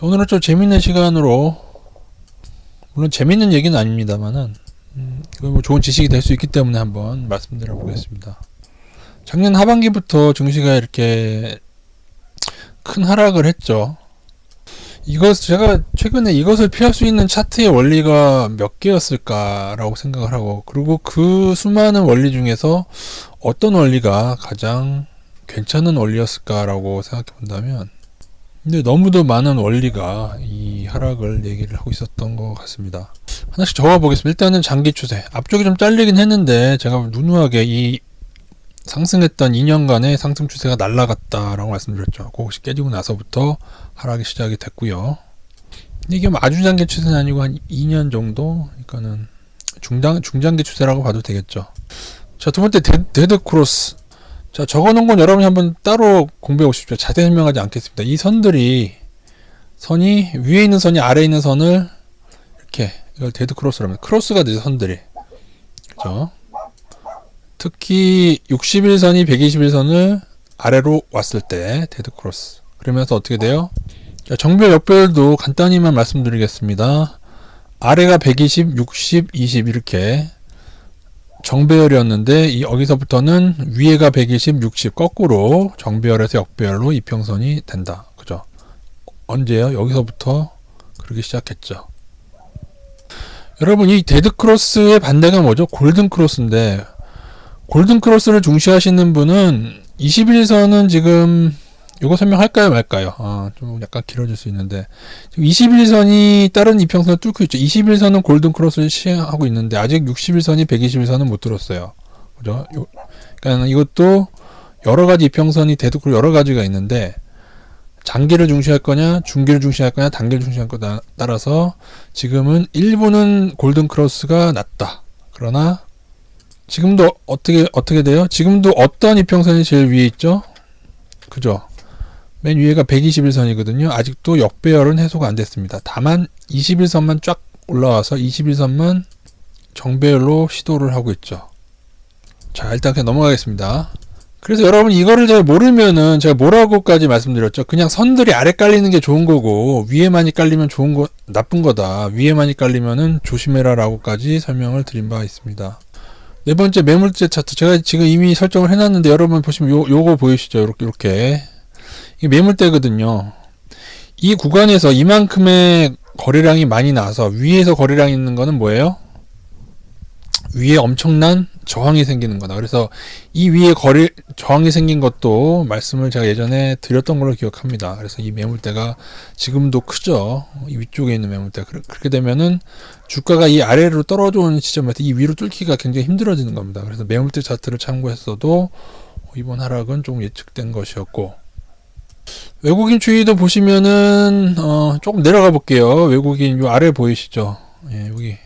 오늘은 좀 재밌는 시간으로, 물론 재밌는 얘기는 아닙니다만은 뭐 좋은 지식이 될 수 있기 때문에 한번 말씀드려 보겠습니다. 작년 하반기부터 증시가 이렇게 큰 하락을 했죠. 제가 최근에 이것을 피할 수 있는 차트의 원리가 몇 개였을까라고 생각을 하고, 그리고 그 수많은 원리 중에서 어떤 원리가 가장 괜찮은 원리였을까라고 생각해 본다면, 근데 너무도 많은 원리가 이 하락을 얘기를 하고 있었던 것 같습니다. 하나씩 적어 보겠습니다. 일단은 장기 추세. 앞쪽이 좀 잘리긴 했는데 제가 누누하게 이 상승했던 2년간의 상승 추세가 날아갔다라고 말씀드렸죠. 그것이 깨지고 나서부터 하락이 시작이 됐고요. 이게 뭐 아주 장기 추세는 아니고 한 2년 정도, 그러니까는 중장기 추세라고 봐도 되겠죠. 자, 두 번째 데드 크로스. 자, 적어놓은 건 여러분이 한번 따로 공부해 보십시오. 자세히 설명하지 않겠습니다. 이 선이 위에 있는 선이 아래에 있는 선을 이렇게, 이걸 데드 크로스라고 합니다. 크로스가 되죠, 선들이. 그죠? 특히 61선이 121선을 아래로 왔을 때 데드 크로스. 그러면서 어떻게 돼요? 자, 정별 역별도 간단히만 말씀드리겠습니다. 아래가 120, 60, 20 이렇게 정배열이었는데 여기서부터는 위에가 120, 60 거꾸로 정배열에서 역배열로 이평선이 된다. 그죠? 언제요? 여기서부터 그러기 시작했죠. 여러분, 이 데드 크로스의 반대가 뭐죠? 골든 크로스인데, 골든 크로스를 중시하시는 분은 21선은 지금 이거 설명할까요 말까요? 좀 약간 길어질 수 있는데, 지금 21선이 다른 이평선을 뚫고 있죠. 21선은 골든 크로스를 시행하고 있는데 아직 61선이 121선은 못 들었어요. 그죠? 그러니까 이것도 여러 가지 이평선이 데드 크로스 여러 가지가 있는데, 장기를 중시할 거냐, 중기를 중시할 거냐, 단기를 중시할 거냐에 따라서 지금은 일부는 골든 크로스가 낫다. 그러나 지금도 어떻게 돼요? 지금도 어떤 이평선이 제일 위에 있죠? 그죠? 맨 위에가 121선이거든요. 아직도 역배열은 해소가 안 됐습니다. 다만 21선만 쫙 올라와서 21선만 정배열로 시도를 하고 있죠. 자, 일단 그냥 넘어가겠습니다. 그래서 여러분, 이거를 잘 모르면은 제가 뭐라고까지 말씀드렸죠? 그냥 선들이 아래 깔리는 게 좋은 거고 위에 많이 깔리면 나쁜 거다. 위에 많이 깔리면은 조심해라 라고까지 설명을 드린 바가 있습니다. 네 번째, 매물대 차트. 제가 지금 이미 설정을 해놨는데 여러분 보시면 요거 보이시죠? 이렇게 이게 매물대거든요. 이 구간에서 이만큼의 거래량이 많이 나와서 위에서 거래량이 있는 거는 뭐예요? 위에 엄청난 저항이 생기는 거다. 그래서 이 위에 저항이 생긴 것도 말씀을 제가 예전에 드렸던 걸로 기억합니다. 그래서 이 매물대가 지금도 크죠. 이 위쪽에 있는 매물대가. 그렇게 되면은 주가가 이 아래로 떨어져 오는 지점에서 이 위로 뚫기가 굉장히 힘들어지는 겁니다. 그래서 매물대 차트를 참고했어도 이번 하락은 좀 예측된 것이었고, 외국인 추이도 보시면은 조금 내려가 볼게요. 외국인 요 아래 보이시죠? 예, 여기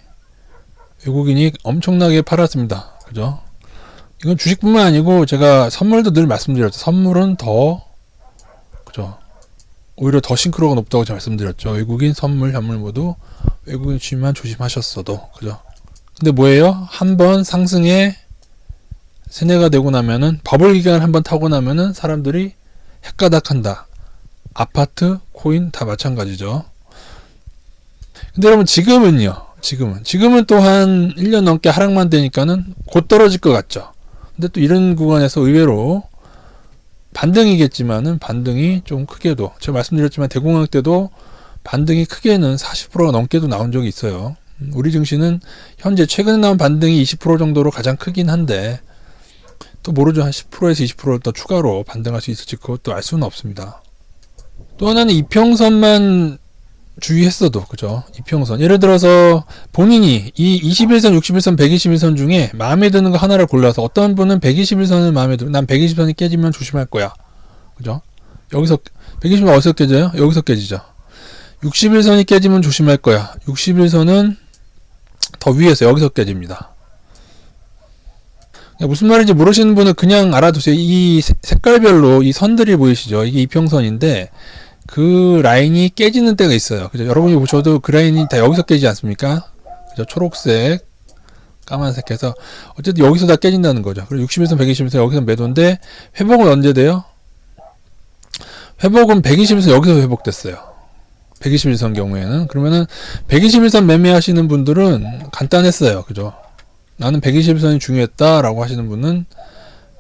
외국인이 엄청나게 팔았습니다. 그죠? 이건 주식뿐만 아니고 제가 선물도 늘 말씀드렸죠. 선물은 그죠? 오히려 더 싱크로가 높다고 제가 말씀드렸죠. 외국인, 선물, 현물 모두 외국인 추이만 조심하셨어도. 그죠? 근데 뭐예요? 한번 상승에 세뇌가 되고 나면은, 버블 기간을 한번 타고 나면은 사람들이 헷가닥한다. 아파트, 코인 다 마찬가지죠. 근데 여러분, 지금은 또 한 1년 넘게 하락만 되니까는 곧 떨어질 것 같죠. 근데 또 이런 구간에서 의외로 반등이겠지만은 반등이 좀 크게도, 제가 말씀드렸지만 대공황 때도 반등이 크게는 40%가 넘게도 나온 적이 있어요. 우리 증시는 현재 최근에 나온 반등이 20% 정도로 가장 크긴 한데, 또 모르죠. 한 10%에서 20%를 더 추가로 반등할 수 있을지 그것도 알 수는 없습니다. 또 하나는 이평선만 주의했어도, 그죠? 이평선. 예를 들어서 본인이 이 21선, 61선, 121선 중에 마음에 드는 거 하나를 골라서, 어떤 분은 121선을 마음에 들어, 난 120선이 깨지면 조심할 거야. 그죠? 여기서, 120선 어디서 깨져요? 여기서 깨지죠. 61선이 깨지면 조심할 거야. 61선은 더 위에서 여기서 깨집니다. 무슨 말인지 모르시는 분은 그냥 알아두세요. 이 색깔별로 이 선들이 보이시죠? 이게 이평선인데, 그 라인이 깨지는 때가 있어요. 그죠? 여러분이 보셔도 그 라인이 다 여기서 깨지지 않습니까? 그죠? 초록색, 까만색 해서 어쨌든 여기서 다 깨진다는 거죠. 그리고 60에서 120에서 여기서 매도인데, 회복은 언제 돼요? 회복은 120에서 여기서 회복됐어요. 121선 경우에는. 그러면은 121선 매매하시는 분들은 간단했어요. 그죠? 나는 121선이 중요했다라고 하시는 분은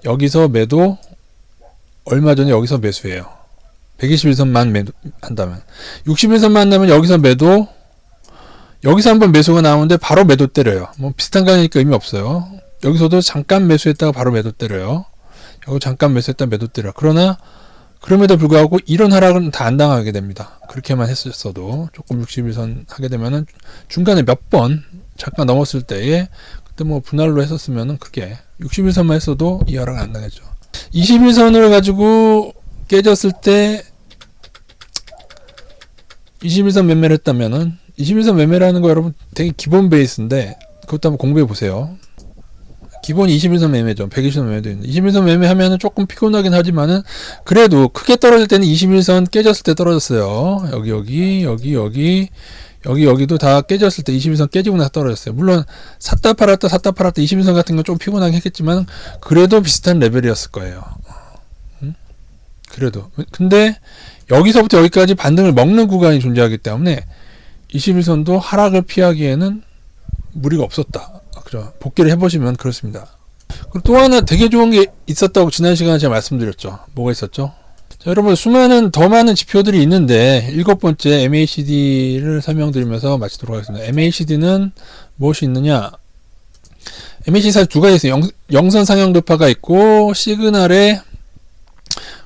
여기서 매도, 얼마 전에 여기서 매수해요. 121선만 매도한다면. 61선만 한다면 여기서 매도, 여기서 한번 매수가 나오는데 바로 매도 때려요. 뭐 비슷한 가격이니까 의미 없어요. 여기서도 잠깐 매수했다가 바로 매도 때려요. 여기 잠깐 매수했다가 매도 때려요. 그러나 그럼에도 불구하고 이런 하락은 다 안 당하게 됩니다. 그렇게만 했었어도 조금 61선 하게 되면은 중간에 몇 번 잠깐 넘었을 때에 그때 뭐 분할로 했었으면은 크게 61선만 했어도 이 하락은 안 당했죠. 21선을 가지고 깨졌을 때 21선 매매를 했다면은 21선 매매라는 거 여러분 되게 기본 베이스인데 그것도 한번 공부해 보세요. 기본 21선 매매죠. 120선 매매도 있는데 21선 매매하면은 조금 피곤하긴 하지만은 그래도 크게 떨어질 때는 21선 깨졌을 때 떨어졌어요. 여기도 다 깨졌을 때 21선 깨지고 나서 떨어졌어요. 물론 샀다 팔았다 21선 같은 건 좀 피곤하긴 했겠지만 그래도 비슷한 레벨이었을 거예요. 그래도 근데 여기서부터 여기까지 반등을 먹는 구간이 존재하기 때문에 21선도 하락을 피하기에는 무리가 없었다. 그죠? 복귀를 해보시면 그렇습니다. 그리고 또 하나 되게 좋은 게 있었다고 지난 시간에 제가 말씀드렸죠. 뭐가 있었죠? 자, 여러분 더 많은 지표들이 있는데 7번째 MACD를 설명드리면서 마치도록 하겠습니다. MACD는 무엇이 있느냐? MACD 사실 두 가지 있어요. 영선 상향 돌파가 있고 시그널에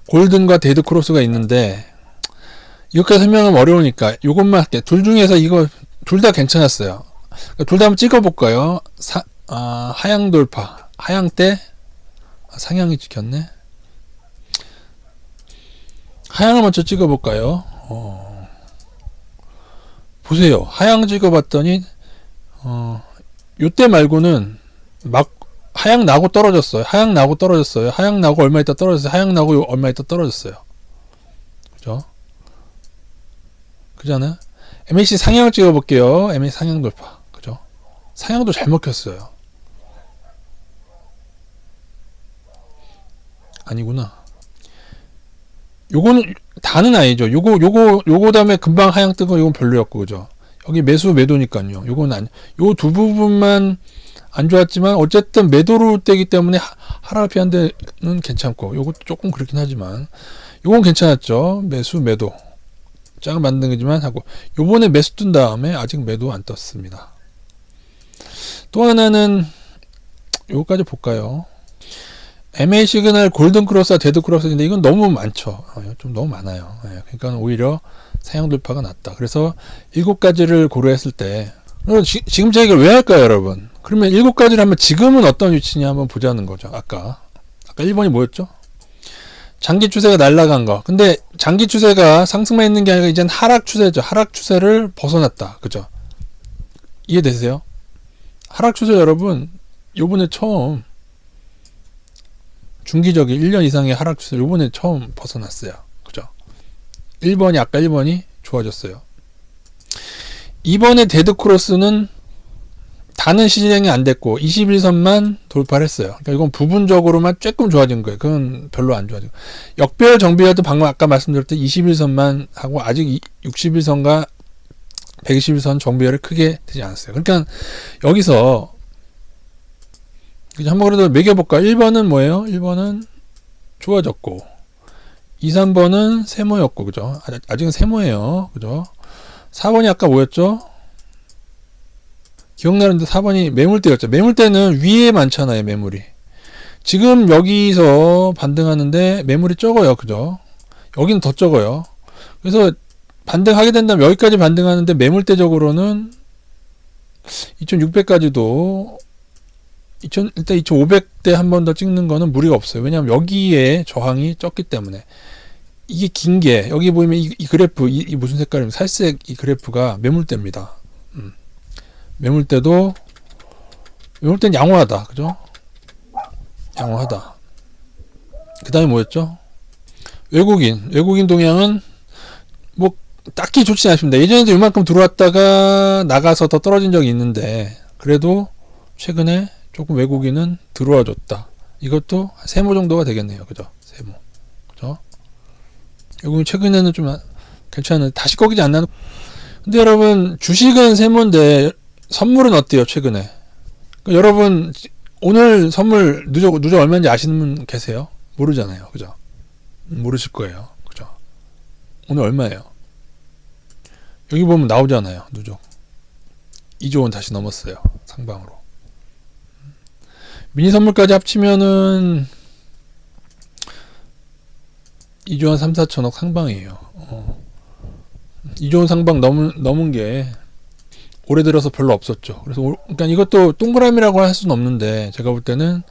골든과 데드 크로스가 있는데 이것까지 설명하면 어려우니까 이것만 할게요. 둘 중에서 이거 둘 다 괜찮았어요. 둘 다 한번 찍어볼까요? 하향 돌파, 하향 때 상향이 찍혔네. 하향을 먼저 찍어볼까요? 보세요. 하향 찍어봤더니 요때 말고는 막 하향 나고 떨어졌어요. 하향 나고 얼마 있다 떨어졌어요. 하향 나고 얼마 있다 떨어졌어요. 그죠? 그잖아요. MACD 상향을 찍어볼게요. MACD 상향 돌파. 그죠? 상향도 잘 먹혔어요. 아니구나. 요거는 다는 아니죠. 요거 다음에 금방 하향 뜨고 요건 별로였고, 그죠? 여기 매도니까요. 요건 요 두 부분만 안 좋았지만 어쨌든 매도로 떼기 때문에 하락을 피한 데는 괜찮고 요것도 조금 그렇긴 하지만 요건 괜찮았죠. 매도 작은 반등이지만 하고 요번에 매수 뜬 다음에 아직 매도 안 떴습니다. 또 하나는 요거까지 볼까요? MA 시그널 골든 크로스와 데드 크로스인데 이건 너무 많죠. 좀 너무 많아요. 그러니까 오히려 상향 돌파가 낫다. 그래서 7가지를 고려했을 때 지금 제 얘기를 왜 할까요, 여러분? 그러면 7가지를 한번 지금은 어떤 위치냐 한번 보자는 거죠. 아까 1번이 뭐였죠? 장기 추세가 날아간 거. 근데 장기 추세가 상승만 있는 게 아니라 이젠 하락 추세죠. 하락 추세를 벗어났다. 그죠? 이해되세요? 하락 추세 여러분 요번에 처음 중기적인 1년 이상의 하락 추세 요번에 처음 벗어났어요. 그죠? 1번이 아까 1번이 좋아졌어요. 이번에 데드 크로스는 다는 시행이 안 됐고 21선만 돌파를 했어요. 그러니까 이건 부분적으로만 조금 좋아진 거예요. 그건 별로 안 좋아지고 역별 정비라도 방금 아까 말씀드렸듯 21선만 하고 아직 61선과 121선 정비열이 크게 되지 않았어요. 그러니까 여기서 한번 그래도 매겨볼까? 1번은 뭐예요? 1번은 좋아졌고 2, 3번은 세모였고 그죠? 아직은 세모예요. 그죠? 4번이 아까 뭐였죠? 기억나는데 4번이 매물대였죠. 매물대는 위에 많잖아요. 매물이. 지금 여기서 반등하는데 매물이 적어요. 그죠? 여기는 더 적어요. 그래서 반등하게 된다면 여기까지 반등하는데 매물대적으로는 2600까지도 일단 2500대 한 번 더 찍는 거는 무리가 없어요. 왜냐하면 여기에 저항이 적기 때문에 이게 긴 게 여기 보이면 이 그래프 이 무슨 색깔이면 살색 이 그래프가 매물대입니다. 매물대는 양호하다. 그죠? 양호하다. 그 다음에 뭐였죠? 외국인 동향은 뭐 딱히 좋지 않습니다. 예전에도 이만큼 들어왔다가 나가서 더 떨어진 적이 있는데 그래도 최근에 조금 외국인은 들어와 줬다. 이것도 세모 정도가 되겠네요. 그죠? 세모. 그죠? 외국인 최근에는 좀 괜찮은 다시 꺾이지 않나. 근데 여러분 주식은 세모인데 선물은 어때요 최근에? 그러니까 여러분 오늘 선물 누적 얼마인지 아시는 분 계세요? 모르잖아요, 그죠? 모르실 거예요, 그죠? 오늘 얼마예요? 여기 보면 나오잖아요, 누적 2조 원 다시 넘었어요, 상방으로. 미니 선물까지 합치면은 2조 한 3, 4천억 상방이에요. 2조 원 상방 넘은 게 올해 들어서 별로 없었죠. 그래서 그러니까 이것도 동그라미라고 할 수는 없는데 제가 볼 때는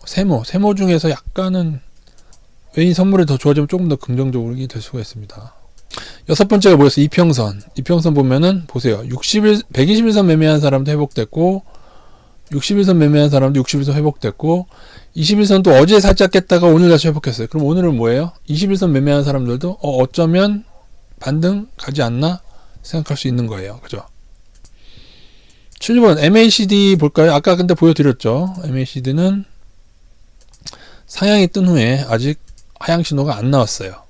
세모 중에서 약간은 왜 이 선물이 더 좋아지면 조금 더 긍정적으로 될 수가 있습니다. 여섯 번째가 뭐였어요? 이평선 보면은 보세요. 121선 매매한 사람도 회복됐고 61선 매매한 사람도 61선 회복됐고 21선도 어제 살짝 깼다가 오늘 다시 회복했어요. 그럼 오늘은 뭐예요? 21선 매매한 사람들도 어쩌면 반등 가지 않나 생각할 수 있는 거예요. 그죠? 7번 MACD 볼까요? 아까 근데 보여드렸죠. MACD는 상향이 뜬 후에 아직 하향 신호가 안 나왔어요.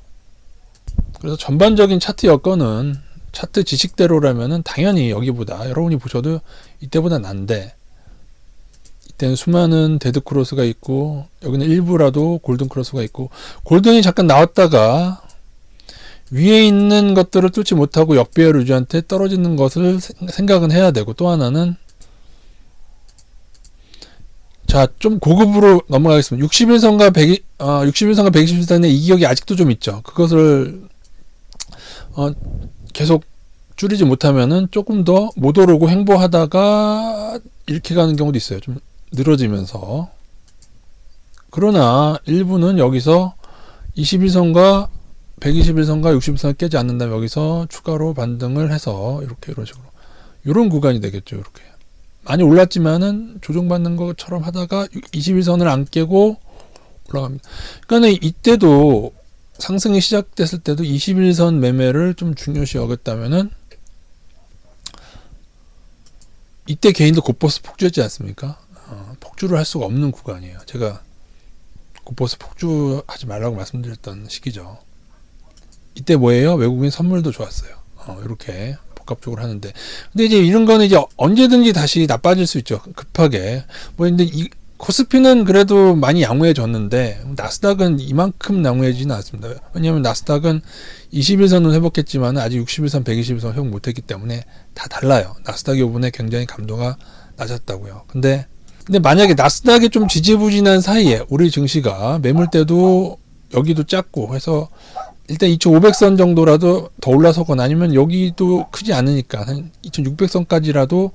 그래서 전반적인 차트 여건은 차트 지식대로라면은 당연히 여기보다 여러분이 보셔도 이때보다 난데 이때는 수많은 데드 크로스가 있고 여기는 일부라도 골든 크로스가 있고 골든이 잠깐 나왔다가 위에 있는 것들을 뚫지 못하고 역배열 유지한테 떨어지는 것을 생각은 해야 되고 또 하나는 자, 좀 고급으로 넘어가겠습니다. 61선과 120선의 이기격이 아직도 좀 있죠. 그것을 계속 줄이지 못하면은 조금 더 못 오르고 횡보하다가 이렇게 가는 경우도 있어요. 좀 늘어지면서. 그러나 일부는 여기서 21선과 121선과 61선을 깨지 않는다면 여기서 추가로 반등을 해서 이런 식으로 이런 구간이 되겠죠. 이렇게 많이 올랐지만은 조정받는 것처럼 하다가 21선을 안 깨고 올라갑니다. 그러니까 이때도 상승이 시작됐을 때도 21선 매매를 좀 중요시 여겼다면은 이때 개인도 곧버스 폭주했지 않습니까? 폭주를 할 수가 없는 구간이에요. 제가 곧버스 폭주하지 말라고 말씀드렸던 시기죠. 이때 뭐예요? 외국인 선물도 좋았어요. 이렇게 복합적으로 하는데, 근데 이제 이런 거는 이제 언제든지 다시 나빠질 수 있죠. 급하게. 근데 이 코스피는 그래도 많이 양호해졌는데 나스닥은 이만큼 양호해지지는 않습니다. 왜냐하면 나스닥은 21선은 회복했지만 아직 61선, 121선 회복 못했기 때문에 다 달라요. 나스닥이 이번에 굉장히 감도가 낮았다고요. 근데 만약에 나스닥이 좀 지지부진한 사이에 우리 증시가 매물대도 여기도 작고 해서 일단 2500선 정도라도 더 올라서거나 아니면 여기도 크지 않으니까 한 2600선까지라도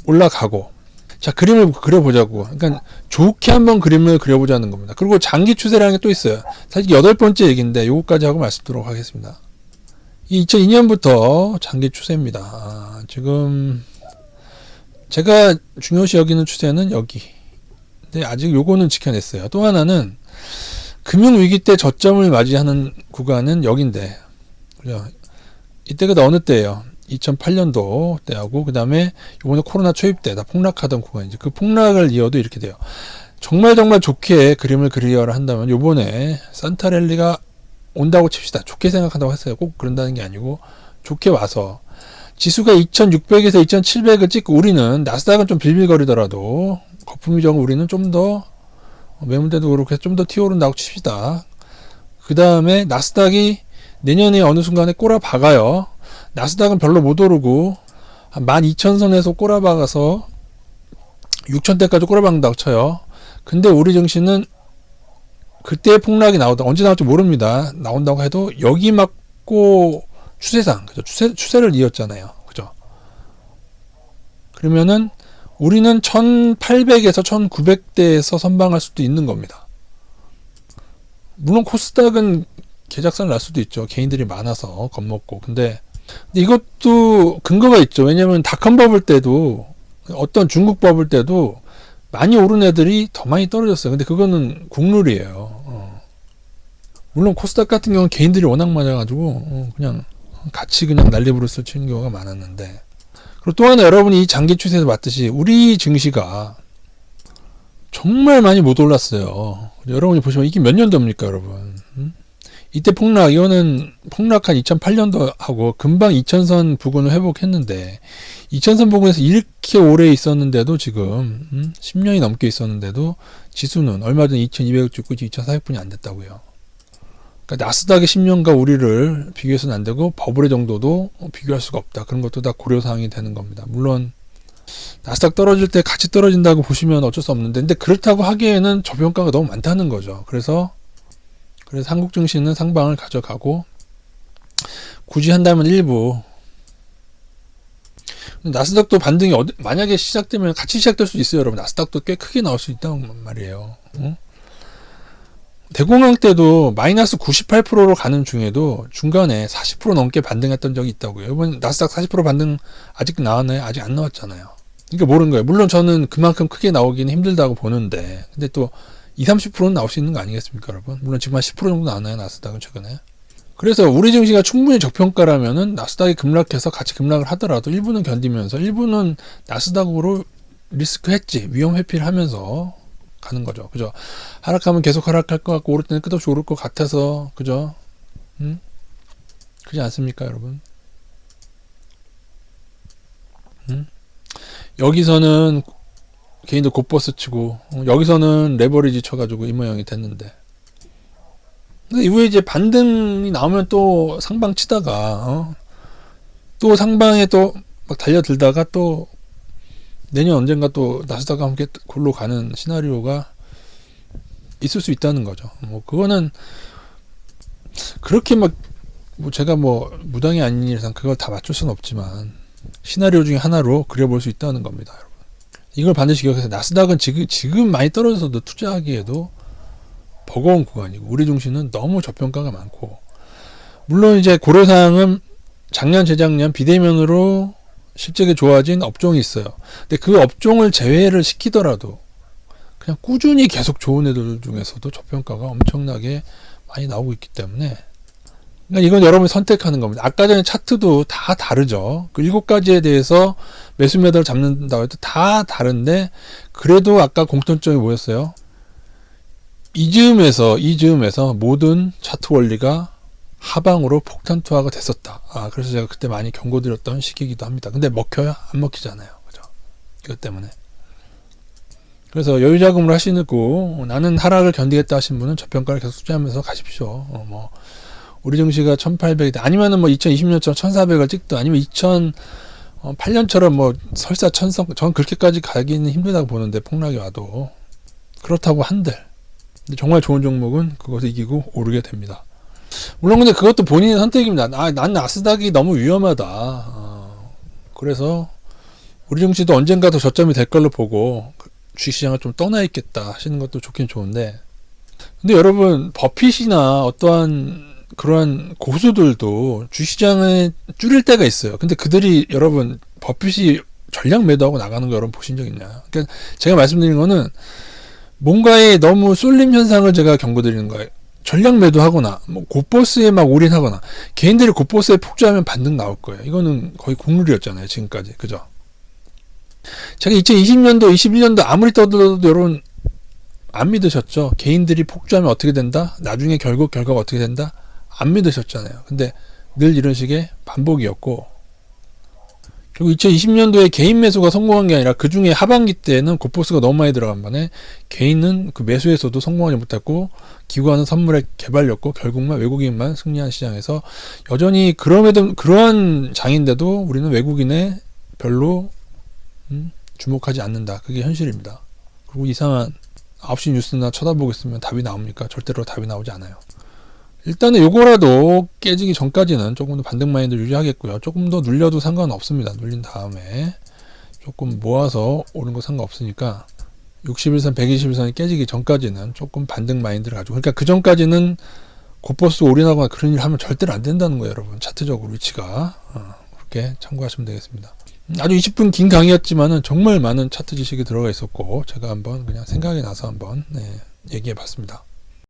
올라가고, 자, 그림을 그려보자고. 그러니까 좋게 한번 그림을 그려보자는 겁니다. 그리고 장기 추세라는 게 또 있어요. 사실 8번째 얘기인데 요거까지 하고 말씀드리도록 하겠습니다. 이 2002년부터 장기 추세입니다. 지금 제가 중요시 여기는 추세는 여기. 근데 아직 요거는 지켜냈어요. 또 하나는 금융위기 때 저점을 맞이하는 구간은 여긴데, 그죠? 이때가 어느 때예요? 2008년도 때하고, 그 다음에 이번에 코로나 초입 때 다 폭락하던 구간이죠. 그 폭락을 이어도 이렇게 돼요. 정말 좋게 그림을 그리려라 한다면 요번에 산타랠리가 온다고 칩시다. 좋게 생각한다고 했어요. 꼭 그런다는 게 아니고 좋게 와서 지수가 2600에서 2700을 찍고, 우리는 나스닥은 좀 빌빌거리더라도 거품이 적은 우리는 좀 더 매물대도 그렇게 좀 더 튀어오른다고 칩시다. 그 다음에 나스닥이 내년에 어느 순간에 꼬라박아요. 나스닥은 별로 못 오르고 한 12,000선에서 꼬라박아서 6,000대까지 꼬라박는다고 쳐요. 근데 우리 증시는 그때 폭락이 나오다, 언제 나올지 모릅니다. 나온다고 해도 여기 맞고 추세상, 그죠? 추세를 이었잖아요. 그죠? 그러면은 우리는 1800에서 1900대에서 선방할 수도 있는 겁니다. 물론 코스닥은 개작살 날 수도 있죠. 개인들이 많아서 겁먹고. 근데 이것도 근거가 있죠. 왜냐면 닷컴 버블 때도, 어떤 중국 버블 때도 많이 오른 애들이 더 많이 떨어졌어요. 근데 그거는 국룰이에요. 물론 코스닥 같은 경우는 개인들이 워낙 많아가지고 그냥 같이 그냥 난리부르스를 치는 경우가 많았는데, 그리고 또 하나 여러분이 이 장기 추세에서 봤듯이 우리 증시가 정말 많이 못 올랐어요. 여러분이 보시면 이게 몇 년도입니까, 여러분? 이때 폭락, 이거는 폭락한 2008년도 하고 금방 2000선 부근을 회복했는데 2000선 부근에서 이렇게 오래 있었는데도 지금 10년이 넘게 있었는데도 지수는 얼마 전 2200 찍고 2400분이 안 됐다고요. 그러니까 나스닥의 10년과 우리를 비교해서는 안 되고 버블의 정도도 비교할 수가 없다. 그런 것도 다 고려사항이 되는 겁니다. 물론 나스닥 떨어질 때 같이 떨어진다고 보시면 어쩔 수 없는데, 근데 그렇다고 하기에는 저평가가 너무 많다는 거죠. 그래서 한국 증시는 상방을 가져가고, 굳이 한다면 일부 나스닥도 반등이 만약에 시작되면 같이 시작될 수 있어요, 여러분. 나스닥도 꽤 크게 나올 수 있다는 말이에요. 응? 대공황 때도 마이너스 98%로 가는 중에도 중간에 40% 넘게 반등했던 적이 있다고요. 이번 나스닥 40% 반등 아직 나왔나요? 아직 안 나왔잖아요. 그러니까 모르는 거예요. 물론 저는 그만큼 크게 나오기는 힘들다고 보는데, 근데 또 20-30%는 나올 수 있는 거 아니겠습니까, 여러분? 물론 지금 한 10% 정도 나왔나요, 나스닥은 최근에? 그래서 우리 증시가 충분히 저평가라면은 나스닥이 급락해서 같이 급락을 하더라도 일부는 견디면서 일부는 나스닥으로 리스크 해지, 위험 회피를 하면서 가는 거죠. 그죠? 하락하면 계속 하락할 것 같고, 오를 때는 끝없이 오를 것 같아서, 그죠? 그렇지 않습니까, 여러분? 여기서는 개인도 곧버스 치고, 여기서는 레버리지 쳐가지고 이 모양이 됐는데. 근데 이후에 이제 반등이 나오면 또 상방 치다가, 또 상방에 또 막 달려들다가 또 내년 언젠가 또 나스닥과 함께 골로 가는 시나리오가 있을 수 있다는 거죠. 뭐 그거는 그렇게 막 뭐 제가 뭐 무당이 아닌 이상 그걸 다 맞출 수는 없지만 시나리오 중에 하나로 그려볼 수 있다는 겁니다, 여러분. 이걸 반드시 기억해서 나스닥은 지금 많이 떨어져서도 투자하기에도 버거운 구간이고 우리 증시는 너무 저평가가 많고, 물론 이제 고려사항은 작년 재작년 비대면으로 실적이 좋아진 업종이 있어요. 근데 그 업종을 제외를 시키더라도 그냥 꾸준히 계속 좋은 애들 중에서도 저평가가 엄청나게 많이 나오고 있기 때문에, 그러니까 이건 여러분이 선택하는 겁니다. 아까 전에 차트도 다 다르죠. 그 7가지에 대해서 매수 매도를 잡는다고 해도 다 다른데, 그래도 아까 공통점이 뭐였어요? 이 즈음에서 모든 차트 원리가 하방으로 폭탄 투하가 됐었다. 그래서 제가 그때 많이 경고드렸던 시기이기도 합니다. 근데 먹혀요? 안 먹히잖아요. 그죠? 이것 때문에. 그래서 여유자금으로 하시고 나는 하락을 견디겠다 하신 분은 저평가를 계속 투자하면서 가십시오. 뭐 우리 증시가 1800, 아니면은 뭐 2020년처럼 1400을 찍든, 아니면 2008년처럼 뭐 설사 1000선, 전 그렇게까지 가기는 힘들다고 보는데, 폭락이 와도. 그렇다고 한들 근데 정말 좋은 종목은 그것을 이기고 오르게 됩니다. 물론 근데 그것도 본인의 선택입니다. 난 나스닥이 너무 위험하다. 그래서 우리 증시도 언젠가 더 저점이 될 걸로 보고 주식시장을 좀 떠나 있겠다 하시는 것도 좋긴 좋은데, 근데 여러분 버핏이나 어떠한 그러한 고수들도 주식시장을 줄일 때가 있어요. 근데 그들이, 여러분 버핏이 전량 매도하고 나가는 거 여러분 보신 적 있나요? 그러니까 제가 말씀드리는 거는 뭔가에 너무 쏠림 현상을 제가 경고드리는 거예요. 전량 매도하거나 뭐 곧버스에 막 올인하거나, 개인들이 곧버스에 폭주하면 반등 나올 거예요. 이거는 거의 국룰이었잖아요, 지금까지. 그죠? 제가 2020년도 21년도 아무리 떠들어도 여러분 안 믿으셨죠? 개인들이 폭주하면 어떻게 된다? 나중에 결과가 어떻게 된다? 안 믿으셨잖아요. 근데 늘 이런 식의 반복이었고, 그리고 2020년도에 개인 매수가 성공한 게 아니라 그 중에 하반기 때는 곧버스가 너무 많이 들어간 반에 개인은 그 매수에서도 성공하지 못했고, 기관은 선물에 개발렸고, 결국만 외국인만 승리한 시장에서 여전히 그러한 장인데도 우리는 외국인에 별로 주목하지 않는다. 그게 현실입니다. 그리고 이상한 9시 뉴스나 쳐다보고 있으면 답이 나옵니까? 절대로 답이 나오지 않아요. 일단은 요거라도 깨지기 전까지는 조금 더 반등 마인드 유지하겠고요. 조금 더 눌려도 상관없습니다. 눌린 다음에 조금 모아서 오는 거 상관없으니까 61선, 121선이 깨지기 전까지는 조금 반등 마인드를 가지고, 그러니까 그 전까지는 곧버스 올인하거나 그런 일 하면 절대로 안 된다는 거예요, 여러분. 차트적으로 위치가. 그렇게 참고하시면 되겠습니다. 아주 20분 긴 강의였지만은 정말 많은 차트 지식이 들어가 있었고, 제가 한번 그냥 생각이 나서 한번 얘기해 봤습니다.